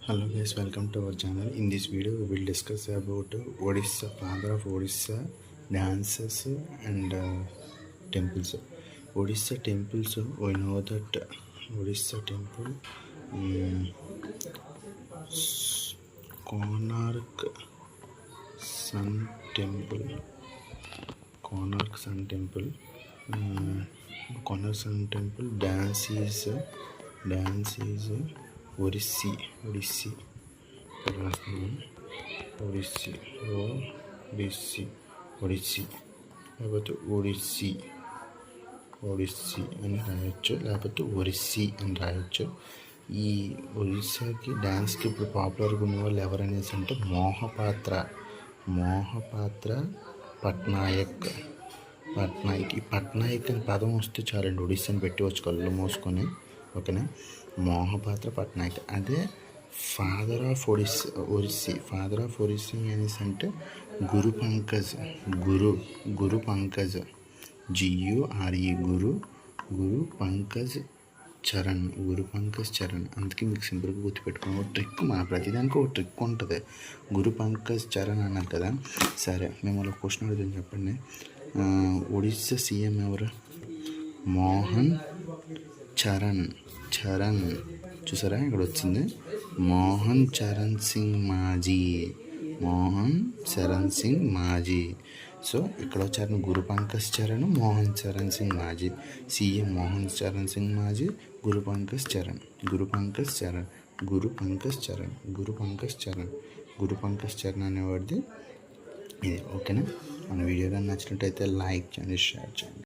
Hello guys, welcome to our channel. In this video we will discuss about Odisha, father of Odisha dances and temples. Odisha temples, we know that Odisha temple, Konark Sun Temple, Konark Sun Temple, Konark Sun Temple. Dance is Odissi, Odissi, Odissi, Odissi, Odissi, లేకపోతే ఒడిస్సీ అని రాయొచ్చు, లేకపోతే ఒరిస్సీ అని రాయొచ్చు. ఈ ఒరిస్సాకి డ్యాన్స్కి ఇప్పుడు పాపులర్గా ఉన్న వాళ్ళు ఎవరనేసి అంటే మోహపాత్ర పట్నాయక్. ఈ పట్నాయక్ అని పదం వస్తే చాలండి, ఒడిస్సాని పెట్టవచ్చు కళ్ళు మూసుకొని. ఓకేనా, మోహపాత్ర పట్నాయక్ అదే ఫాదర్ ఆఫ్ ఒరిస్సీ. ఫాదర్ ఆఫ్ ఒరిస్సీ అనేసి అంటే గురు పంకజ్, గురు పంకజ్, GURE, గురు పంకజ్ చరణ్, అందుకే మీకు సింపుల్గా గుర్తుపెట్టుకుని ఒక ట్రిక్, మన ప్రతిదానికి ఒక ట్రిక్ ఉంటుంది. గురు పంకజ్ చరణ్ అన్నారు కదా. సరే, మిమ్మల్ని క్వశ్చన్ అడుగుతుంది, చెప్పండి. ఒడిస్సా సీఎం ఎవరు? మోహన్ చరణ్. చూసారా, ఇక్కడ వచ్చింది మోహన్ చరణ్ సింగ్ మాజీ. సో ఇక్కడ వచ్చారు గురు పంకజ్ చరణ్, మోహన్ చరణ్ సింగ్ మాజీ. సీఎం మోహన్ చరణ్ సింగ్ మాజీ, గురు పంకజ్ చరణ్ అనేవాడిది ఇది. ఓకేనా, మన వీడియో కానీ నచ్చినట్టయితే లైక్ చేయండి, షేర్ చేయండి.